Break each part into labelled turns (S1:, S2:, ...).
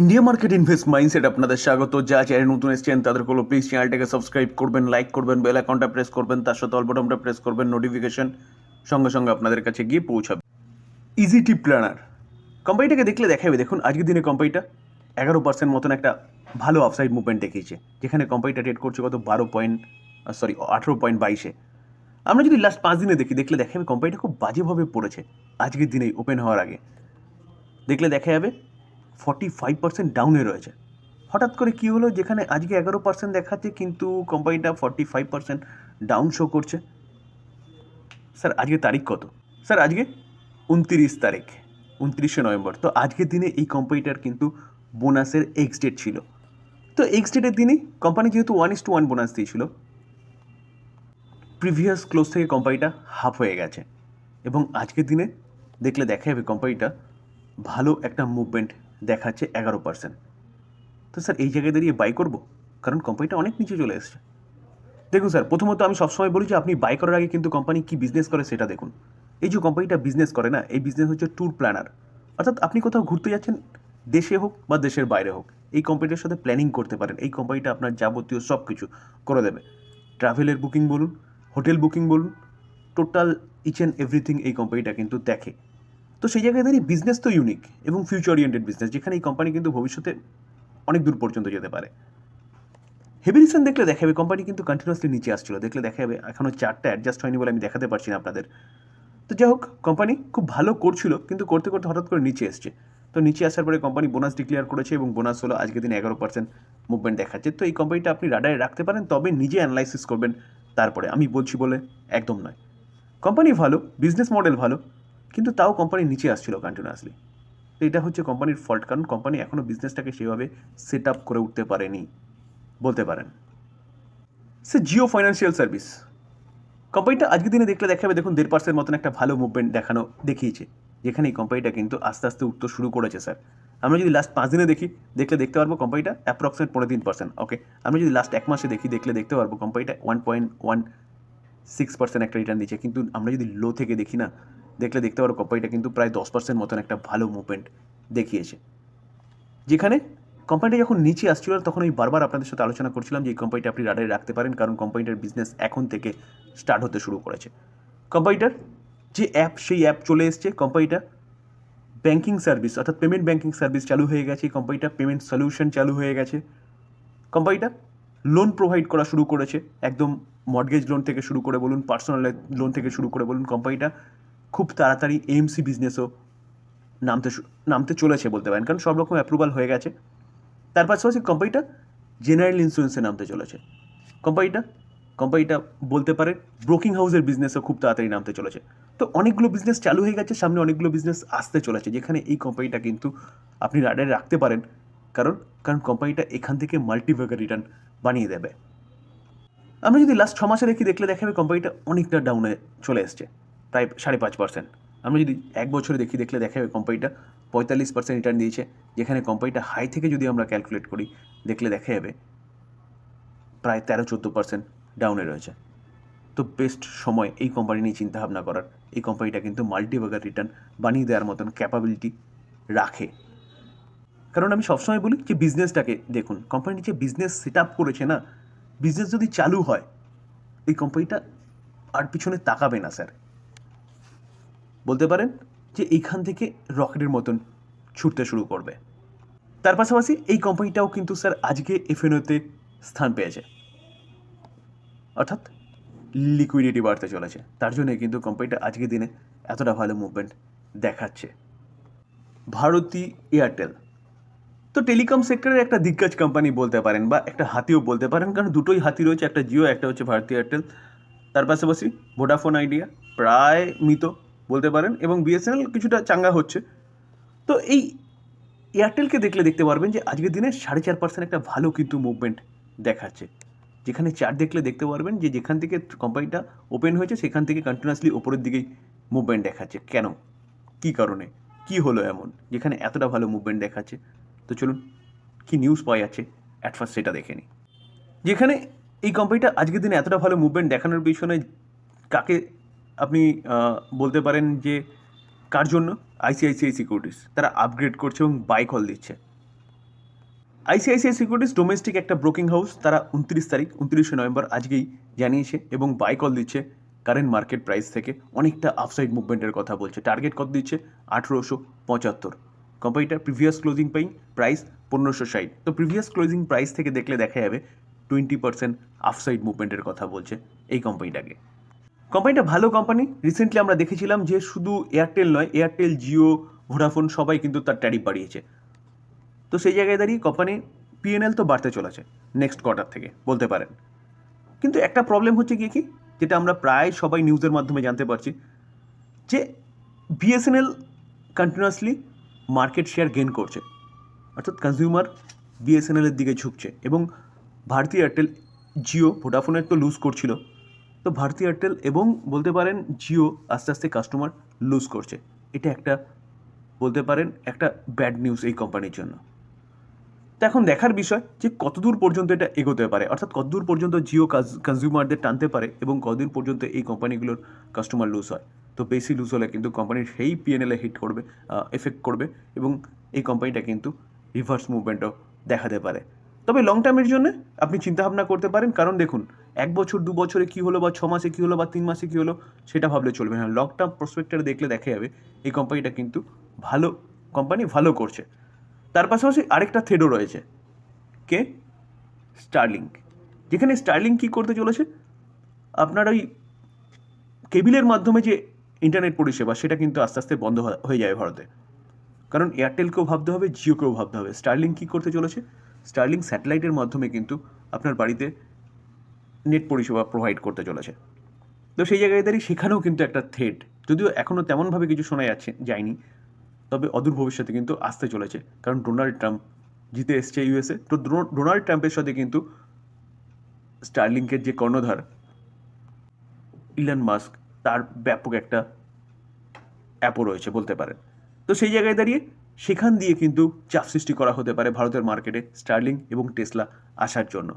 S1: India market invest mindset আপনাদের স্বাগত। যা চ্যানেল নতুন এসেছেন তাদের কোনো প্লিজ চ্যানেলটাকে সাবস্ক্রাইব করবেন, লাইক করবেন, বেল আইকনটা প্রেস করবেন, তার সাথে অল বাটনটা প্রেস করবেন, নোটিফিকেশন সঙ্গে সঙ্গে আপনাদের কাছে গিয়ে পৌঁছাবে। ইজি টিপ প্ল্যানার কোম্পানিটাকে দেখলে দেখাবে, দেখুন আজকের দিনে কোম্পানিটা 11% মতন একটা ভালো আপসাইড মুভমেন্ট দেখিয়েছে, যেখানে কোম্পানিটা ট্রেড করছে কত 18.22-এ। আমরা যদি লাস্ট 5 দিনে দেখলে দেখাবে কোম্পানিটা খুব বাজেভাবে পড়েছে। আজকের দিনেই ওপেন হওয়ার আগে দেখলে দেখা যাবে 45% ডাউনে রয়েছে। হঠাৎ করে কী হলো, যেখানে আজকে 11% দেখাচ্ছে কিন্তু কোম্পানিটা 45% ডাউন শো করছে। স্যার আজকে তারিখ কত? স্যার আজকে 29 তারিখ, 29শে নভেম্বর। তো আজকের দিনে এই কোম্পানিটার কিন্তু বোনাসের এক্স ডেট ছিল। তো এক্স ডেটের দিনই কোম্পানি যেহেতু 1:1 বোনাস দিয়েছিল, প্রিভিয়াস ক্লোজ থেকে কোম্পানিটা হাফ হয়ে গেছে। এবং আজকের দিনে দেখলে দেখা যাবে কোম্পানিটা ভালো একটা মুভমেন্ট দেখাচ্ছে 11%। তো স্যার এই জায়গায় দাঁড়িয়ে বাই করবো, কারণ কোম্পানিটা অনেক নিচে চলে এসেছে। দেখুন স্যার, প্রথমত আমি সবসময় বলি যে আপনি বাই করার আগে কিন্তু কোম্পানি কী বিজনেস করে সেটা দেখুন। এই যে কোম্পানিটা বিজনেস করে না, এই বিজনেস হচ্ছে ট্যুর প্ল্যানার। অর্থাৎ আপনি কোথাও ঘুরতে যাচ্ছেন, দেশে হোক বা দেশের বাইরে হোক, এই কোম্পানিটার সাথে প্ল্যানিং করতে পারেন। এই কোম্পানিটা আপনার যাবতীয় সব কিছু করে দেবে। ট্রাভেলের বুকিং বলুন, হোটেল বুকিং বলুন, টোটাল ইচ অ্যান্ড এভরিথিং এই কোম্পানিটা কিন্তু দেখে। তো সেই জায়গায় দাঁড়িয়ে বিজনেস তো ইউনিক এবং ফিউচার ওরিয়েন্টেড বিজনেস, যেখানে এই কোম্পানি কিন্তু ভবিষ্যতে অনেক দূর পর্যন্ত যেতে পারে। হেভি রিসেন্ট দেখলে দেখাবে কোম্পানি কিন্তু কন্টিনিউয়াসলি নিচে আসছিল, দেখলে দেখাবে এখনও চার্টটা অ্যাডজাস্ট হয়নি বলে আমি দেখাতে পারছি না আপনাদের। তো যাই হোক, কোম্পানি খুব ভালো করছিল কিন্তু করতে করতে হঠাৎ করে নিচে এসছে। তো নিচে আসার পরে কোম্পানি বোনাস ডিক্লেয়ার করেছে এবং বোনাস হলো আজকের দিনে 11% মুভমেন্ট দেখাচ্ছে। তো এই কোম্পানিটা আপনি রাডারে রাখতে পারেন, তবে নিজে অ্যানালাইসিস করবেন। তারপরে আমি বলছি বলে একদম নয়। কোম্পানি ভালো, বিজনেস মডেল ভালো, কিন্তু তাও কোম্পানি নিচে আসছিল কন্টিনিউয়াসলি। তো এটা হচ্ছে কোম্পানির ফল্ট, কারণ কোম্পানি এখনও বিজনেসটাকে সেভাবে সেট আপ করে উঠতে পারেনি বলতে পারেন। সে জিও ফাইন্যান্সিয়াল সার্ভিস কোম্পানিটা আজকের দিনে দেখলে দেখাবে, দেখুন 1.5% মতন একটা ভালো মুভমেন্ট দেখিয়েছে, যেখানে এই কোম্পানিটা কিন্তু আস্তে আস্তে উঠতে শুরু করেছে স্যার। আমরা যদি লাস্ট 5 দিনে দেখলে দেখতে পারবো কোম্পানিটা অ্যাপ্রক্সিমেট 3.5%। ওকে, আমরা যদি লাস্ট 1 মাসে দেখতে পারবো কোম্পানিটা 1.16% একটা রিটার্ন দিচ্ছে। কিন্তু আমরা যদি লো থেকে দেখি না, দেখতে পারবো কোম্পানিটা কিন্তু প্রায় 10% মতন একটা ভালো মুভমেন্ট দেখিয়েছে। যেখানে কোম্পানিটা যখন নিচে আসছিল তখন আমি বারবার আপনাদের সাথে আলোচনা করছিলাম যে এই কোম্পানিটা আপনি রাডারে রাখতে পারেন, কারণ কোম্পানিটার বিজনেস এখন থেকে স্টার্ট হতে শুরু করেছে। কোম্পানিটার যে অ্যাপ, সেই অ্যাপ চলে এসছে। কোম্পানিটা ব্যাঙ্কিং সার্ভিস অর্থাৎ পেমেন্ট ব্যাঙ্কিং সার্ভিস চালু হয়ে গেছে। কোম্পানিটা পেমেন্ট সলিউশন চালু হয়ে গেছে। কোম্পানিটা লোন প্রোভাইড করা শুরু করেছে, একদম মর্টগেজ লোন থেকে শুরু করে বলুন, পার্সোনাল লোন থেকে শুরু করে বলুন। কোম্পানিটা খুব তাড়াতাড়ি এএমসি বিজনেসও নামতে চলেছে বলতে পারেন, কারণ সব রকম অ্যাপ্রুভাল হয়ে গেছে। তার পাশাপাশি কোম্পানিটা জেনারেল ইন্স্যুরেন্সে নামতে চলেছে। কোম্পানিটা বলতে পারে ব্রোকিং হাউসের বিজনেসও খুব তাড়াতাড়ি নামতে চলেছে। তো অনেকগুলো বিজনেস চালু হয়ে গেছে, সামনে অনেকগুলো বিজনেস আসতে চলেছে, যেখানে এই কোম্পানিটা কিন্তু আপনি রাডারে রাখতে পারেন, কারণ কোম্পানিটা এখান থেকে মাল্টিভেগার রিটার্ন বানিয়ে দেবে। আমরা যদি লাস্ট 6 মাসে দেখলে দেখাবে কোম্পানিটা অনেকটা ডাউনে চলে এসছে, প্রায় 5.5%। আমরা যদি 1 বছরে দেখলে দেখাবে কোম্পানিটা 45% রিটার্ন দিয়েছে, যেখানে কোম্পানিটা হাই থেকে যদি আমরা ক্যালকুলেট করি দেখলে দেখা যাবে প্রায় 13-14% ডাউনে রয়েছে। তো বেস্ট সময় এই কোম্পানি নিয়ে চিন্তাভাবনা করার। এই কোম্পানিটা কিন্তু মাল্টিবাগার রিটার্ন বানিয়ে দেওয়ার মতন ক্যাপাবিলিটি রাখে। কারণ আমি সবসময় বলি যে বিজনেসটাকে দেখুন, কোম্পানি যে বিজনেস সেট আপ করেছে না, বিজনেস যদি চালু হয় এই কোম্পানিটা আর পিছনে তাকাবে না স্যার। বলতে পারেন যে এইখান থেকে রকেটের মতন ছুটতে শুরু করবে। তার পাশাপাশি এই কোম্পানিটাও কিন্তু স্যার আজকে এফএনওতে স্থান পেয়েছে, অর্থাৎ লিকুইডিটি বাড়তে চলেছে। তার জন্যই কিন্তু কোম্পানিটা আজকের দিনে এতটা ভালো মুভমেন্ট দেখাচ্ছে। ভারতী এয়ারটেল তো টেলিকম সেক্টরের একটা দিগ্গজ কোম্পানি বলতে পারেন, বা একটা হাতিও বলতে পারেন, কারণ দুটোই হাতি রয়েছে, একটা জিও, একটা হচ্ছে ভারতী এয়ারটেল। তার পাশাপাশি ভোডাফোন আইডিয়া প্রায় মৃত বলতে পারেন, এবং বিএসএনএল কিছুটা চাঙ্গা হচ্ছে। তো এই এয়ারটেলকে দেখতে পারবেন যে আজকের দিনে 4.5% একটা ভালো কিন্তু মুভমেন্ট দেখাচ্ছে, যেখানে চার্ট দেখতে পারবেন যে যেখান থেকে কোম্পানিটা ওপেন হয়েছে সেখান থেকে কন্টিনিউয়াসলি ওপরের দিকেই মুভমেন্ট দেখাচ্ছে। কেন, কী কারণে, কী হলো এমন যেখানে এতটা ভালো মুভমেন্ট দেখাচ্ছে? তো চলুন কী নিউজ পাওয়া যাচ্ছে অ্যাট ফার্স্ট সেটা দেখে নিই। যেখানে এই কোম্পানিটা আজকের দিনে এতটা ভালো মুভমেন্ট দেখানোর পিছনে কাকে আপনি বলতে পারেন যে কার জন্য? আইসিআইসিআই সিকিউরিটিস, তারা আপগ্রেড করছে এবং বাই কল দিচ্ছে। আইসিআইসিআই সিকিউরিটিজ ডোমেস্টিক একটা ব্রোকিং হাউস, তারা 29শে নভেম্বর আজকেই জানিয়েছে এবং বাই কল দিচ্ছে কারেন্ট মার্কেট প্রাইস থেকে অনেকটা আপসাইড মুভমেন্টের কথা বলছে। টার্গেট কত দিচ্ছে? 1875। কোম্পানিটার প্রিভিয়াস ক্লোজিং প্রাইস 1560। তো প্রিভিয়াস ক্লোজিং প্রাইস থেকে দেখলে দেখা যাবে 20% আপসাইড মুভমেন্টের কথা বলছে এই কোম্পানিটাকে। কোম্পানিটা ভালো কোম্পানি। রিসেন্টলি আমরা দেখেছিলাম যে শুধু এয়ারটেল নয়, এয়ারটেল, জিও, ভোডাফোন সবাই কিন্তু তার ট্যারিফ বাড়িয়েছে। তো সেই জায়গায় দাঁড়িয়ে কোম্পানি পিএনএল তো বাড়তে চলেছে নেক্সট কোয়ার্টার থেকে বলতে পারেন। কিন্তু একটা প্রবলেম হচ্ছে গিয়ে কি, যেটা আমরা প্রায় সবাই নিউজের মাধ্যমে জানতে পারছি, যে BSNL continuously market share gain করছে, অর্থাৎ কনজিউমার বিএসএনএলের দিকে ঝুঁকছে এবং ভারতী এয়ারটেল, জিও, ভোডাফোনের তো লুজ করছিল, তো ভারতী এয়ারটেল এবং বলতে পারেন জিও আস্তে আস্তে কাস্টমার লুজ করছে। এটা একটা বলতে পারেন একটা ব্যাড নিউজ এই কোম্পানির জন্য। তো এখন দেখার বিষয় যে কতদূর পর্যন্ত এটা এগোতে পারে, অর্থাৎ কতদূর পর্যন্ত জিও কনজিউমারদের টানতে পারে এবং কতদিন পর্যন্ত এই কোম্পানিগুলোর কাস্টমার লুজ হয়। তো বেশি লুজ হলে কিন্তু কোম্পানির সেই পিএনএলে হিট করবে, এফেক্ট করবে এবং এই কোম্পানিটা কিন্তু রিভার্স মুভমেন্টও দেখাতে পারে। তবে লং টার্মের জন্য আপনি চিন্তাভাবনা করতে পারেন, কারণ দেখুন 1 বছর 2 বছরে কী হলো বা 6 মাসে কী হলো বা 3 মাসে কী হলো সেটা ভাবলে চলবে না। লং টার্ম প্রসপেক্টারে দেখলে দেখা যাবে এই কোম্পানিটা কিন্তু ভালো কোম্পানি, ভালো করছে। তার পাশাপাশি আরেকটা থ্রেডও রয়েছে, কে? স্টারলিংক। যেখানে স্টারলিংক কী করতে চলেছে, আপনার ওই কেবিলের মাধ্যমে যে ইন্টারনেট পরিষেবা সেটা কিন্তু আস্তে আস্তে বন্ধ হয়ে যাবে ভারতে, কারণ এয়ারটেলকেও ভাবতে হবে, জিওকেও ভাবতে হবে। স্টারলিংক কী করতে চলেছে, স্টারলিংক স্যাটেলাইটের মাধ্যমে কিন্তু আপনার বাড়িতে নেট পরিষেবা প্রোভাইড করতে চলেছে। তো সেই জায়গায় দাঁড়িয়ে সেখানেও কিন্তু একটা থ্রেড, যদিও এখনও তেমনভাবে কিছু শোনা যায়নি, তবে অদূর ভবিষ্যতে কিন্তু আসতে চলেছে, কারণ ডোনাল্ড ট্রাম্প জিতে এসছে ইউএসএ। তো ডোনাল্ড ট্রাম্পের সাথে কিন্তু স্টারলিংকের যে কর্ণধার ইলন মাস্ক, তার ব্যাপক একটা অ্যাপও রয়েছে বলতে পারেন। তো সেই জায়গায় দাঁড়িয়ে সেখান দিয়ে কিন্তু চাপ সৃষ্টি করা হতে পারে ভারতের মার্কেটে স্টারলিংক এবং টেসলা আসার জন্য।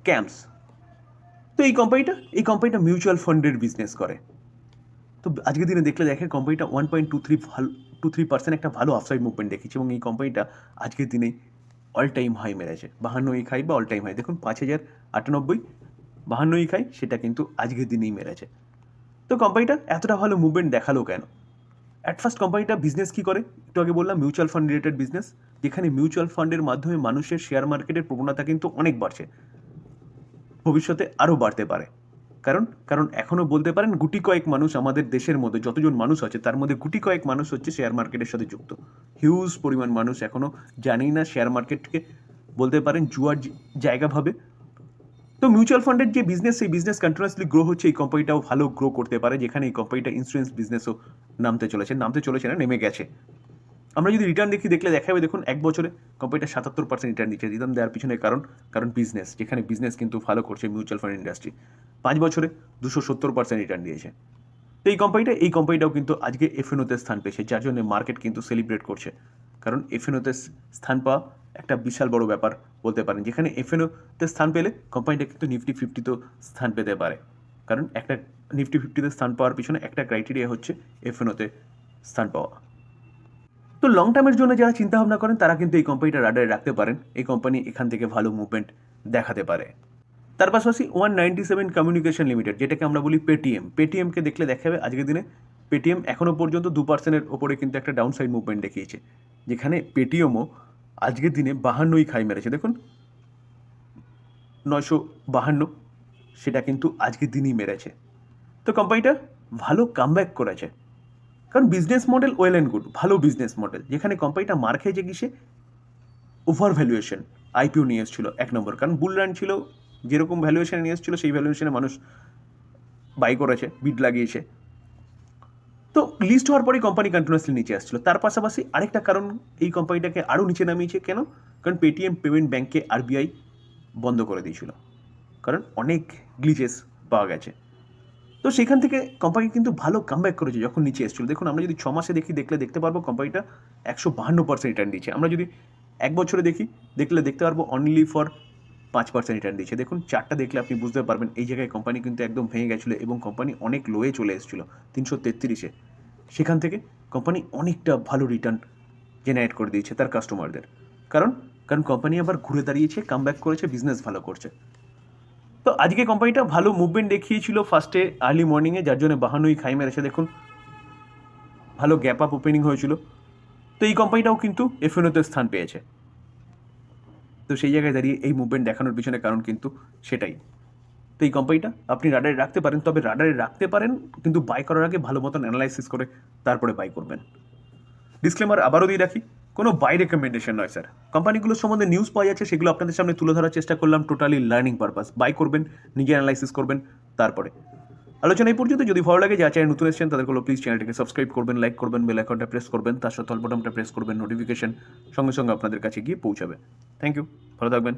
S1: ক্যাম্পস, তো এই কোম্পানিটা মিউচুয়াল ফান্ডের বিজনেস করে। তো আজকের দিনে দেখলে দেখে কোম্পানিটা 1.23% একটা ভালো আপসাইড মুভমেন্ট দেখেছে এবং এই কোম্পানিটা আজকের দিনেই অল টাইম হাই মেরেছে, 52 হাই বা অল টাইম হাই। দেখুন 5098, 52 হাই, সেটা কিন্তু আজকের দিনেই মেরেছে। তো কোম্পানিটা এতটা ভালো মুভমেন্ট দেখালো কেন? অ্যাট ফার্স্ট কোম্পানিটা বিজনেস কী করে, একটু আগে বললাম মিউচুয়াল ফান্ড রিলেটেড বিজনেস, যেখানে মিউচুয়াল ফান্ডের মাধ্যমে মানুষের শেয়ার মার্কেটের প্রবণতা কিন্তু অনেক বাড়ছে, ভবিষ্যতে আরও বাড়তে পারে। কারণ এখনও বলতে পারেন গুটি কয়েক মানুষ আমাদের দেশের মধ্যে, যতজন মানুষ আছে তার মধ্যে গুটি কয়েক মানুষ হচ্ছে শেয়ার মার্কেটের সাথে যুক্ত। হিউজ পরিমাণ মানুষ এখনও জানেই না শেয়ার মার্কেটকে বলতে পারেন জুয়ার জায়গা ভাবে। তো মিউচুয়াল ফান্ডের যে বিজনেস, সেই বিজনেস কন্টিনিউয়াসলি গ্রো হচ্ছে, এই কোম্পানিটাও ভালো গ্রো করতে পারে, যেখানে এই কোম্পানিটা ইন্স্যুরেন্স বিজনেসও নামতে চলেছে না, নেমে গেছে। আমরা যদি রিটার্ন দেখলে দেখা যাবে, দেখুন 1 বছরে কোম্পানিটা 77% রিটার্ন দিচ্ছে। রিটার্ন দেওয়ার পিছনে কারণ বিজনেস, যেখানে বিজনেস কিন্তু ভালো করছে মিউচুয়াল ফান্ড ইন্ডাস্ট্রি। 5 বছরে 270% রিটার্ন দিয়েছে। তো এই কোম্পানিটাও কিন্তু আজকে এফএনওতে স্থান পেয়েছে, যার জন্য মার্কেট কিন্তু সেলিব্রেট করছে, কারণ এফএনওতে স্থান পাওয়া একটা বিশাল বড় ব্যাপার বলতে পারেন। যেখানে এফএনওতে স্থান পেলে কোম্পানিটা কিন্তু নিফটি 50তেও স্থান পেতে পারে, কারণ একটা নিফটি 50তে স্থান পাওয়ার পিছনে একটা ক্রাইটেরিয়া হচ্ছে এফএনওতে স্থান পাওয়া। তো লং টার্মের জন্য যারা চিন্তাভাবনা করেন তারা কিন্তু এই কোম্পানিটা রাডারে রাখতে পারেন, এই কোম্পানি এখান থেকে ভালো মুভমেন্ট দেখাতে পারে। তার পাশাপাশি 197 কমিউনিকেশন লিমিটেড, যেটাকে আমরা বলি পেটিএমকে দেখলে দেখা যাবে আজকের দিনে পেটিএম এখনও পর্যন্ত 2%-এর ওপরে কিন্তু একটা ডাউন সাইড মুভমেন্ট দেখিয়েছে, যেখানে পেটিএমও আজকের দিনে 52 খাই মেরেছে। দেখুন 952, সেটা কিন্তু আজকের দিনই মেরেছে। তো কোম্পানিটা ভালো কামব্যাক করেছে, কারণ business model well and good, ভালো বিজনেস মডেল, যেখানে কোম্পানিটা মার খেয়েছে কিসে, ওভার ভ্যালুয়েশন। আইপিও নিয়ে এসেছিলো 1 নম্বর, কারণ বুল রান ছিল, যেরকম ভ্যালুয়েশনে নিয়ে এসেছিলো সেই ভ্যালুয়েশনে মানুষ বাই করেছে, বিড লাগিয়েছে। তো লিস্ট হওয়ার পরেই কোম্পানি কন্টিনিউয়াসলি নিচে আসছিল। তার পাশাপাশি আরেকটা কারণ এই কোম্পানিটাকে আরও নিচে নামিয়েছে কেন, কারণ পেটিএম পেমেন্ট ব্যাঙ্ককে আরবিআই বন্ধ করে দিয়েছিল, কারণ অনেক গ্লিচেস পাওয়া গেছে। তো সেখান থেকে কোম্পানি কিন্তু ভালো কামব্যাক করেছে যখন নিচে এসেছিলো। দেখুন আমরা যদি 6 মাসে দেখতে পারবো কোম্পানিটা 152% রিটার্ন দিচ্ছে। আমরা যদি 1 বছরে দেখতে পারবো অনলি ফর 5% রিটার্ন দিচ্ছে। দেখুন চার্টটা দেখলে আপনি বুঝতে পারবেন এই জায়গায় কোম্পানি কিন্তু একদম ভেঙে গেছিলো এবং কোম্পানি অনেক লোয়ে চলে এসেছিলো 333-এ। সেখান থেকে কোম্পানি অনেকটা ভালো রিটার্ন জেনারেট করে দিয়েছে তার কাস্টমারদের, কারণ কারণ কোম্পানি আবার ঘুরে দাঁড়িয়েছে, কামব্যাক করেছে, বিজনেস ভালো করছে। তো আজকে কোম্পানিটা ভালো মুভমেন্ট দেখিয়েছিল ফার্স্টে আর্লি মর্নিংয়ে, যার জন্য বাহানুই খাই মেরেছে। দেখুন ভালো গ্যাপ আপ ওপেনিং হয়েছিল। তো এই কোম্পানিটাও কিন্তু এফএনওতে স্থান পেয়েছে। তো সেই জায়গায় দাঁড়িয়ে এই মুভমেন্ট দেখানোর পিছনে কারণ কিন্তু সেটাই। তো এই কোম্পানিটা আপনি রাডারে রাখতে পারেন, তবে রাডারে রাখতে পারেন কিন্তু বাই করার আগে ভালো মতন অ্যানালাইসিস করে তারপরে বাই করবেন। ডিসক্লেমার আবারও দিয়ে রাখি, কোনো বাই রেকমেন্ডেশন নয় স্যার। কোম্পানিগুলোর সম্বন্ধে নিউজ পাওয়া যাচ্ছে, সেগুলো আপনাদের সামনে তুলে ধরার চেষ্টা করলাম, টোটালি লার্নিং পারপাস। বাই করবেন, নিজে অ্যানালাইসিস করবেন, তারপরে আলোচনা এই পর্যন্ত। যদি ভালো লাগে, যা চ্যানেল নতুন এসেছেন তাদের হলো প্লিজ চ্যানেলটিকে সাবস্ক্রাইব করবেন, লাইক করবেন, বেল আইকনটা প্রেস করবেন, তার সাথে অল বাটনটা প্রেস করবেন, নোটিফিকেশন সঙ্গে সঙ্গে আপনাদের কাছে গিয়ে পৌঁছাবে। থ্যাংক ইউ, ভালো থাকবেন।